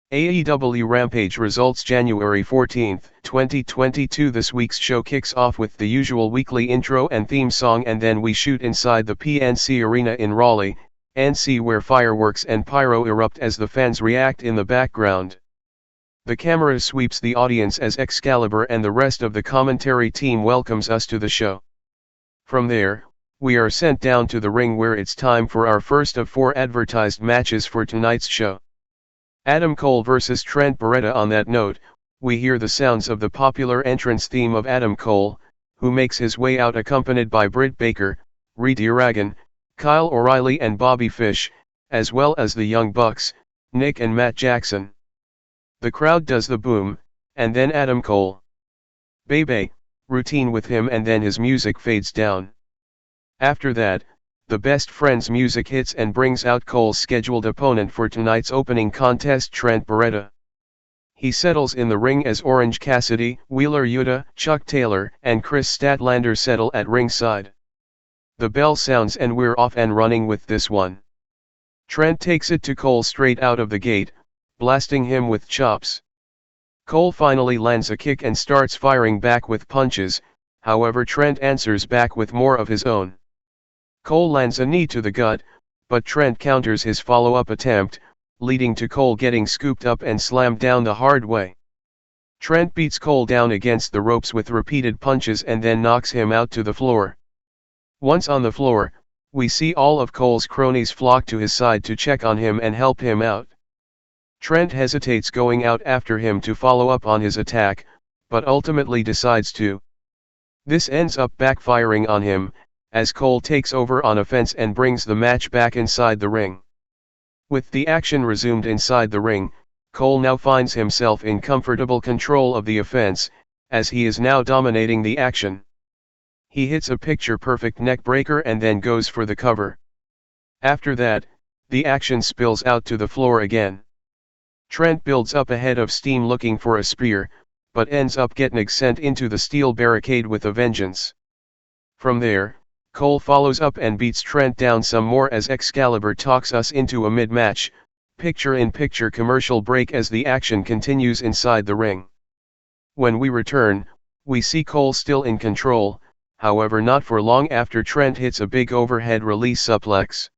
AEW Rampage Results January 14, 2022. This week's show kicks off with the usual weekly intro and theme song, and then we shoot inside the PNC Arena in Raleigh, NC, where fireworks and pyro erupt as the fans react in the background. The camera sweeps the audience as Excalibur and the rest of the commentary team welcomes us to the show. From there, we are sent down to the ring where it's time for our first of 4 advertised matches for tonight's show. Adam Cole vs Trent Beretta. On that note, we hear the sounds of the popular entrance theme of Adam Cole, who makes his way out accompanied by Britt Baker, Reed Iragan, Kyle O'Reilly and Bobby Fish, as well as the Young Bucks, Nick and Matt Jackson. The crowd does the boom, and then Adam Cole. Baby, routine with him, and then his music fades down. After that, the Best Friends music hits and brings out Cole's scheduled opponent for tonight's opening contest, Trent Beretta. He settles in the ring as Orange Cassidy, Wheeler Yuta, Chuck Taylor, and Kris Statlander settle at ringside. The bell sounds and we're off and running with this one. Trent takes it to Cole straight out of the gate, blasting him with chops. Cole finally lands a kick and starts firing back with punches, however Trent answers back with more of his own. Cole lands a knee to the gut, but Trent counters his follow-up attempt, leading to Cole getting scooped up and slammed down the hard way. Trent beats Cole down against the ropes with repeated punches and then knocks him out to the floor. Once on the floor, we see all of Cole's cronies flock to his side to check on him and help him out. Trent hesitates going out after him to follow up on his attack, but ultimately decides to. This ends up backfiring on him, as Cole takes over on offense and brings the match back inside the ring. With the action resumed inside the ring, Cole now finds himself in comfortable control of the offense, as he is now dominating the action. He hits a picture-perfect neck breaker and then goes for the cover. After that, the action spills out to the floor again. Trent builds up a head of steam looking for a spear, but ends up getting sent into the steel barricade with a vengeance. From there, Cole follows up and beats Trent down some more as Excalibur talks us into a mid-match, picture-in-picture commercial break as the action continues inside the ring. When we return, we see Cole still in control, however not for long after Trent hits a big overhead release suplex.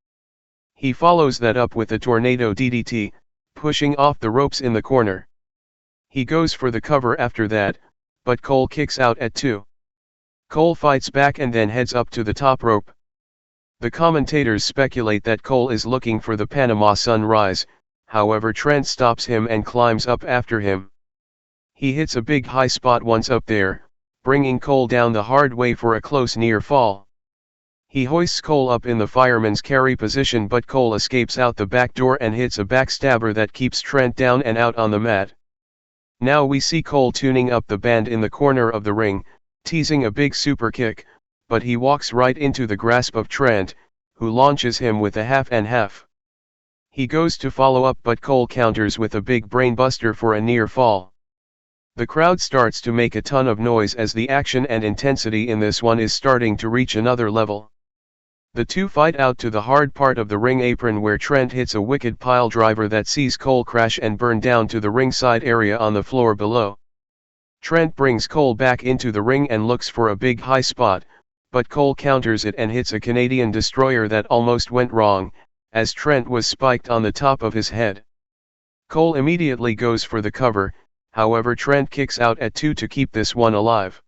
He follows that up with a tornado DDT, pushing off the ropes in the corner. He goes for the cover after that, but Cole kicks out at 2. Cole fights back and then heads up to the top rope. The commentators speculate that Cole is looking for the Panama Sunrise, however Trent stops him and climbs up after him. He hits a big high spot once up there, bringing Cole down the hard way for a close near fall. He hoists Cole up in the fireman's carry position, but Cole escapes out the back door and hits a backstabber that keeps Trent down and out on the mat. Now we see Cole tuning up the band in the corner of the ring, teasing a big super kick, but he walks right into the grasp of Trent, who launches him with a half and half. He goes to follow up, but Cole counters with a big brainbuster for a near fall. The crowd starts to make a ton of noise as the action and intensity in this one is starting to reach another level. The two fight out to the hard part of the ring apron, where Trent hits a wicked pile driver that sees Cole crash and burn down to the ringside area on the floor below. Trent brings Cole back into the ring and looks for a big high spot, but Cole counters it and hits a Canadian destroyer that almost went wrong, as Trent was spiked on the top of his head. Cole immediately goes for the cover, however Trent kicks out at 2 to keep this one alive.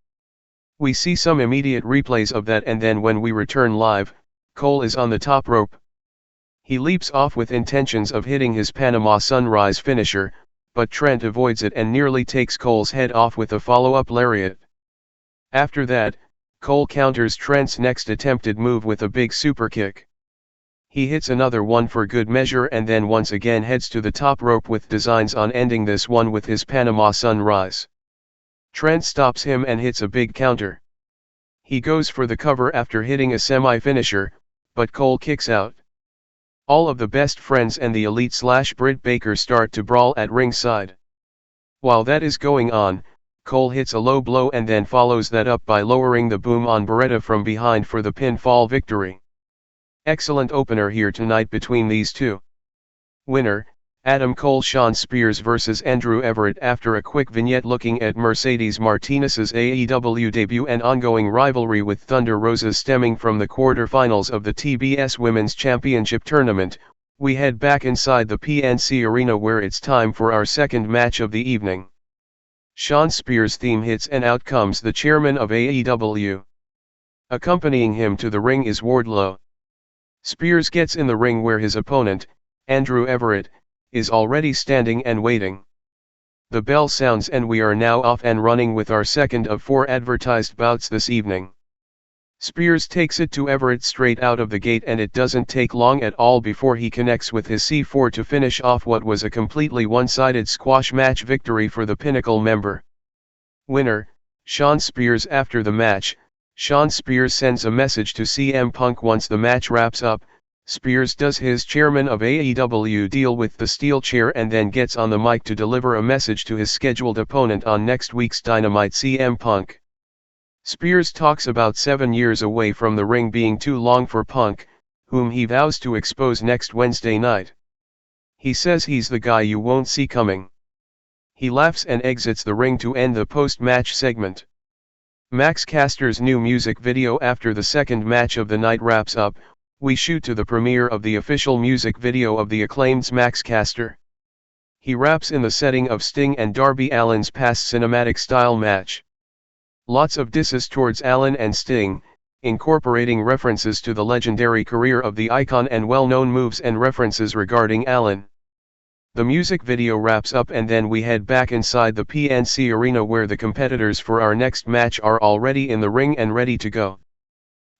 We see some immediate replays of that, and then when we return live, Cole is on the top rope. He leaps off with intentions of hitting his Panama Sunrise finisher, but Trent avoids it and nearly takes Cole's head off with a follow-up lariat. After that, Cole counters Trent's next attempted move with a big super kick. He hits another one for good measure and then once again heads to the top rope with designs on ending this one with his Panama Sunrise. Trent stops him and hits a big counter. He goes for the cover after hitting a semi-finisher, but Cole kicks out. All of the Best Friends and the Elite/Britt Baker start to brawl at ringside. While that is going on, Cole hits a low blow and then follows that up by lowering the boom on Beretta from behind for the pinfall victory. Excellent opener here tonight between these two. Winner, Adam Cole Shawn Spears vs Andrew Everett. After a quick vignette looking at Mercedes Martinez's AEW debut and ongoing rivalry with Thunder Rosa stemming from the quarterfinals of the TBS Women's Championship Tournament, we head back inside the PNC Arena where it's time for our second match of the evening. Shawn Spears' theme hits and out comes the chairman of AEW. Accompanying him to the ring is Wardlow. Spears gets in the ring where his opponent, Andrew Everett, is already standing and waiting. The bell sounds and we are now off and running with our second of 4 advertised bouts this evening. Spears takes it to Everett straight out of the gate and it doesn't take long at all before he connects with his C4 to finish off what was a completely one-sided squash match victory for the Pinnacle member. Winner, Shawn Spears. After the match, Shawn Spears sends a message to CM Punk. Once the match wraps up, Spears does his chairman of AEW deal with the steel chair and then gets on the mic to deliver a message to his scheduled opponent on next week's Dynamite, CM Punk. Spears talks about 7 years away from the ring being too long for Punk, whom he vows to expose next Wednesday night. He says he's the guy you won't see coming. He laughs and exits the ring to end the post-match segment. Max Castor's new music video. After the second match of the night wraps up, we shoot to the premiere of the official music video of the Acclaimed's Max Castor. He raps in the setting of Sting and Darby Allin's past cinematic style match. Lots of disses towards Allin and Sting, incorporating references to the legendary career of the icon and well-known moves and references regarding Allin. The music video wraps up and then we head back inside the PNC Arena where the competitors for our next match are already in the ring and ready to go.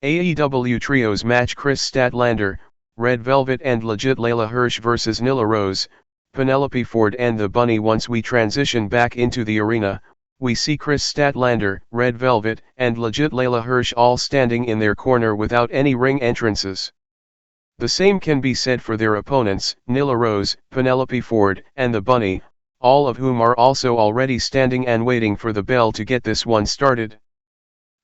AEW Trios Match: Kris Statlander, Red Velvet and Legit Leyla Hirsch vs Nyla Rose, Penelope Ford and the Bunny. Once we transition back into the arena, we see Kris Statlander, Red Velvet, and Legit Leyla Hirsch all standing in their corner without any ring entrances. The same can be said for their opponents, Nyla Rose, Penelope Ford, and the Bunny, all of whom are also already standing and waiting for the bell to get this one started.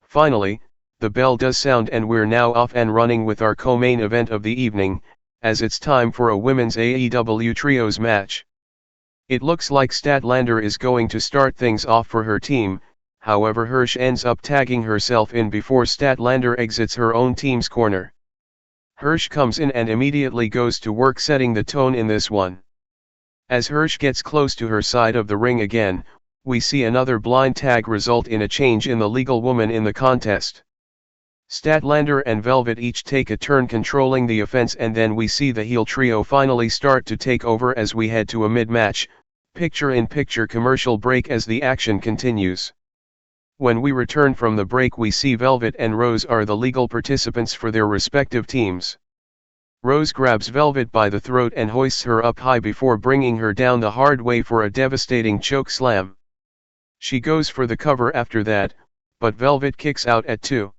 Finally, the bell does sound and we're now off and running with our co-main event of the evening, as it's time for a women's AEW Trios match. It looks like Statlander is going to start things off for her team, however Hirsch ends up tagging herself in before Statlander exits her own team's corner. Hirsch comes in and immediately goes to work setting the tone in this one. As Hirsch gets close to her side of the ring again, we see another blind tag result in a change in the legal woman in the contest. Statlander and Velvet each take a turn controlling the offense and then we see the heel trio finally start to take over as we head to a mid-match, picture-in-picture commercial break as the action continues. When we return from the break we see Velvet and Rose are the legal participants for their respective teams. Rose grabs Velvet by the throat and hoists her up high before bringing her down the hard way for a devastating choke slam. She goes for the cover after that, but Velvet kicks out at 2.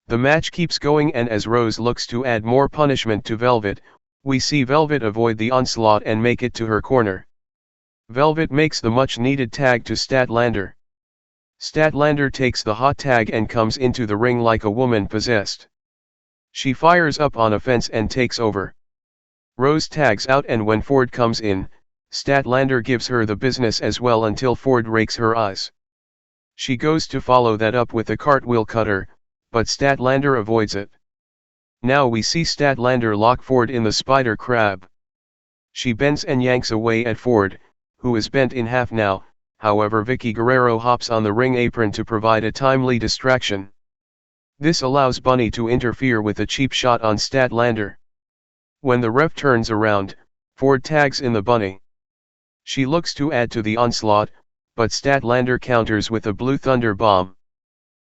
The match keeps going and as Rose looks to add more punishment to Velvet, we see Velvet avoid the onslaught and make it to her corner. Velvet makes the much needed tag to Statlander. Statlander takes the hot tag and comes into the ring like a woman possessed. She fires up on offense and takes over. Rose tags out and when Ford comes in, Statlander gives her the business as well until Ford rakes her eyes. She goes to follow that up with a cartwheel cutter, but Statlander avoids it. Now we see Statlander lock Ford in the spider crab. She bends and yanks away at Ford, who is bent in half now, however Vicky Guerrero hops on the ring apron to provide a timely distraction. This allows Bunny to interfere with a cheap shot on Statlander. When the ref turns around, Ford tags in the Bunny. She looks to add to the onslaught, but Statlander counters with a Blue Thunder Bomb.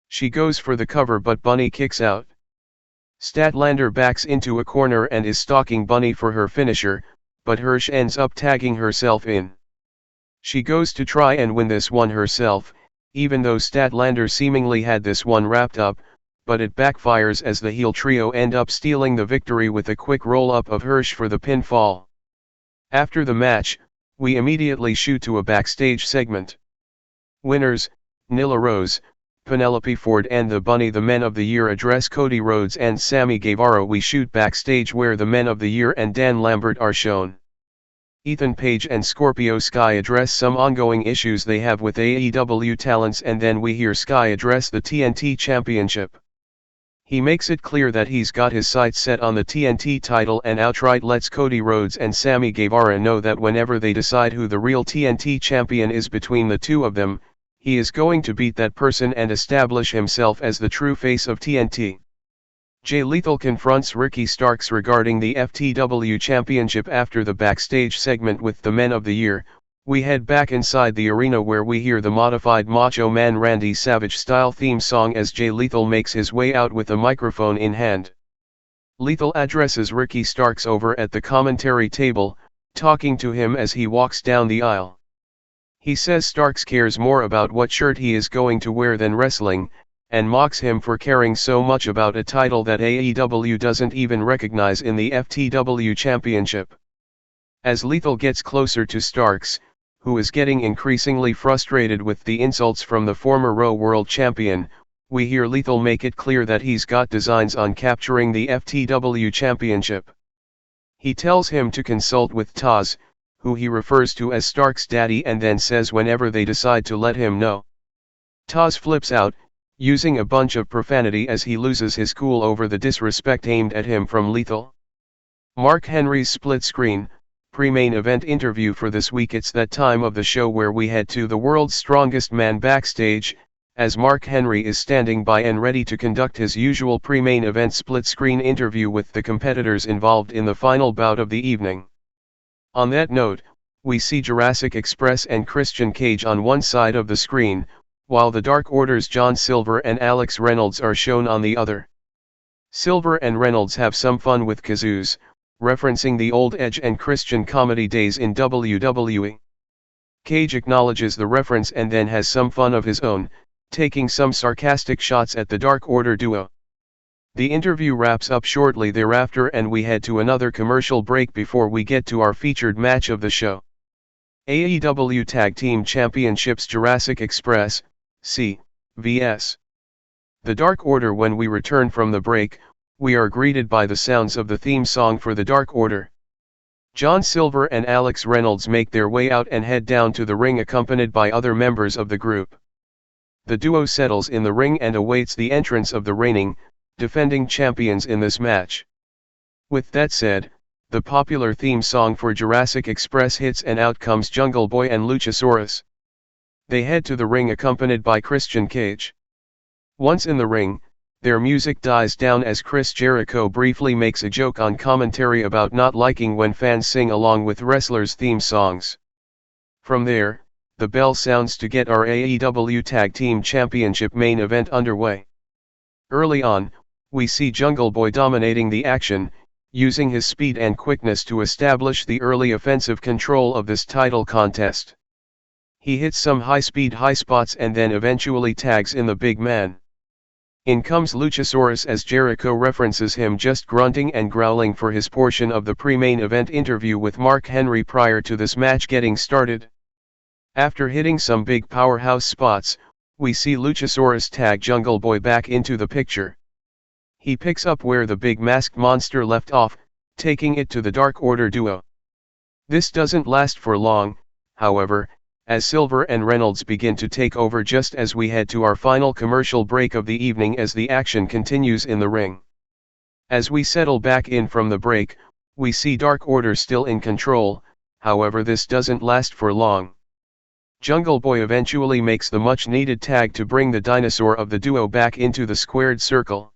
She goes for the cover but Bunny kicks out. Statlander backs into a corner and is stalking Bunny for her finisher, but Hirsch ends up tagging herself in. She goes to try and win this one herself, even though Statlander seemingly had this one wrapped up, but it backfires as the heel trio end up stealing the victory with a quick roll-up of Hirsch for the pinfall. After the match, we immediately shoot to a backstage segment. Winners, Nyla Rose, Penelope Ford and the Bunny. The Men of the Year address Cody Rhodes and Sammy Guevara. We shoot backstage where the Men of the Year and Dan Lambert are shown. Ethan Page and Scorpio Sky address some ongoing issues they have with AEW talents, and then we hear Sky address the TNT Championship. He makes it clear that he's got his sights set on the TNT title and outright lets Cody Rhodes and Sammy Guevara know that whenever they decide who the real TNT champion is between the two of them, he is going to beat that person and establish himself as the true face of TNT. Jay Lethal confronts Ricky Starks regarding the FTW Championship after the backstage segment with the Men of the Year. We head back inside the arena where we hear the modified Macho Man Randy Savage style theme song as Jay Lethal makes his way out with a microphone in hand. Lethal addresses Ricky Starks over at the commentary table, talking to him as he walks down the aisle. He says Starks cares more about what shirt he is going to wear than wrestling, and mocks him for caring so much about a title that AEW doesn't even recognize in the FTW Championship. As Lethal gets closer to Starks, who is getting increasingly frustrated with the insults from the former Raw World Champion, we hear Lethal make it clear that he's got designs on capturing the FTW Championship. He tells him to consult with Taz, who he refers to as Starks' daddy, and then says whenever they decide to let him know. Taz flips out, using a bunch of profanity as he loses his cool over the disrespect aimed at him from Lethal. Mark Henry's split screen, pre-main event interview for this week. It's that time of the show where we head to the World's Strongest Man backstage, as Mark Henry is standing by and ready to conduct his usual pre-main event split screen interview with the competitors involved in the final bout of the evening. On that note, we see Jurassic Express and Christian Cage on one side of the screen, while the Dark Order's John Silver and Alex Reynolds are shown on the other. Silver and Reynolds have some fun with kazoos, referencing the old Edge and Christian comedy days in WWE. Cage acknowledges the reference and then has some fun of his own, taking some sarcastic shots at the Dark Order duo. The interview wraps up shortly thereafter and we head to another commercial break before we get to our featured match of the show. AEW Tag-Team Championships Jurassic Express, vs. The Dark Order. When we return from the break, we are greeted by the sounds of the theme song for the Dark Order. John Silver and Alex Reynolds make their way out and head down to the ring accompanied by other members of the group. The duo settles in the ring and awaits the entrance of the reigning, defending champions in this match. With that said, the popular theme song for Jurassic Express hits and out comes Jungle Boy and Luchasaurus. They head to the ring accompanied by Christian Cage. Once in the ring, their music dies down as Chris Jericho briefly makes a joke on commentary about not liking when fans sing along with wrestlers' theme songs. From there, the bell sounds to get our AEW Tag Team Championship main event underway. Early on, we see Jungle Boy dominating the action, using his speed and quickness to establish the early offensive control of this title contest. He hits some high-speed high spots and then eventually tags in the big man. In comes Luchasaurus as Jericho references him just grunting and growling for his portion of the pre-main event interview with Mark Henry prior to this match getting started. After hitting some big powerhouse spots, we see Luchasaurus tag Jungle Boy back into the picture. He picks up where the big masked monster left off, taking it to the Dark Order duo. This doesn't last for long, however, as Silver and Reynolds begin to take over just as we head to our final commercial break of the evening as the action continues in the ring. As we settle back in from the break, we see Dark Order still in control, however this doesn't last for long. Jungle Boy eventually makes the much-needed tag to bring the dinosaur of the duo back into the squared circle.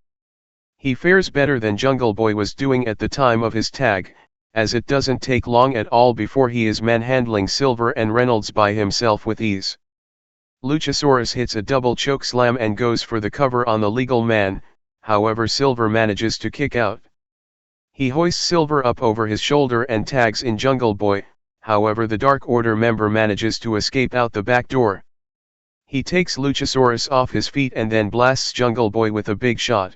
He fares better than Jungle Boy was doing at the time of his tag, as it doesn't take long at all before he is manhandling Silver and Reynolds by himself with ease. Luchasaurus hits a double choke slam and goes for the cover on the legal man, however Silver manages to kick out. He hoists Silver up over his shoulder and tags in Jungle Boy, however the Dark Order member manages to escape out the back door. He takes Luchasaurus off his feet and then blasts Jungle Boy with a big shot.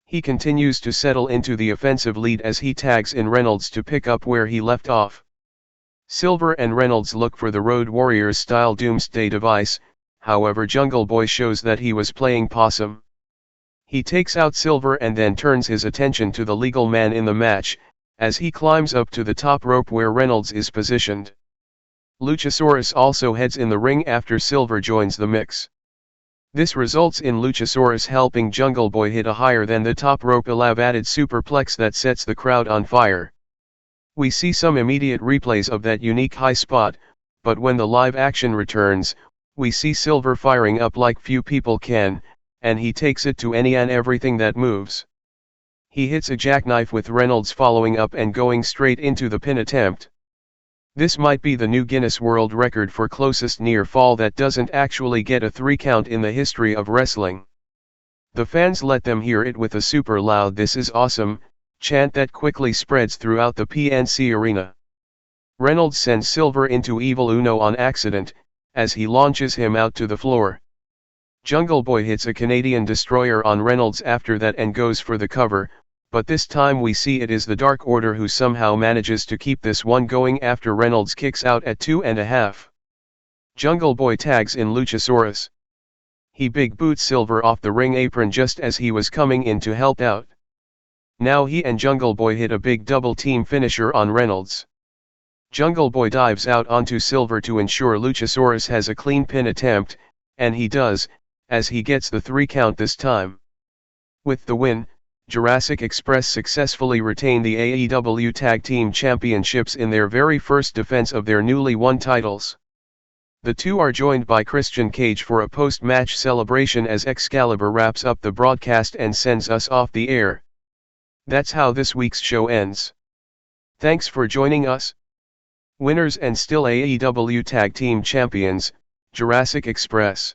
He continues to settle into the offensive lead as he tags in Reynolds to pick up where he left off. Silver and Reynolds look for the Road Warriors style Doomsday device, however Jungle Boy shows that he was playing possum. He takes out Silver and then turns his attention to the legal man in the match, as he climbs up to the top rope where Reynolds is positioned. Luchasaurus also heads in the ring after Silver joins the mix. This results in Luchasaurus helping Jungle Boy hit a higher than the top rope elaborated superplex that sets the crowd on fire. We see some immediate replays of that unique high spot, but when the live action returns, we see Silver firing up like few people can, and he takes it to any and everything that moves. He hits a jackknife with Reynolds following up and going straight into the pin attempt. This might be the new Guinness World Record for closest near fall that doesn't actually get a 3 count in the history of wrestling. The fans let them hear it with a super loud "This is awesome" chant that quickly spreads throughout the PNC arena. Reynolds sends Silver into Evil Uno on accident, as he launches him out to the floor. Jungle Boy hits a Canadian Destroyer on Reynolds after that and goes for the cover, but this time we see it is the Dark Order who somehow manages to keep this one going after Reynolds kicks out at 2.5. Jungle Boy tags in Luchasaurus. He big boots Silver off the ring apron just as he was coming in to help out. Now he and Jungle Boy hit a big double team finisher on Reynolds. Jungle Boy dives out onto Silver to ensure Luchasaurus has a clean pin attempt, and he does, as he gets the 3 count this time. With the win, Jurassic Express successfully retain the AEW Tag-Team Championships in their very first defense of their newly won titles. The two are joined by Christian Cage for a post-match celebration as Excalibur wraps up the broadcast and sends us off the air. That's how this week's show ends. Thanks for joining us. Winners and still AEW Tag Team Champions, Jurassic Express.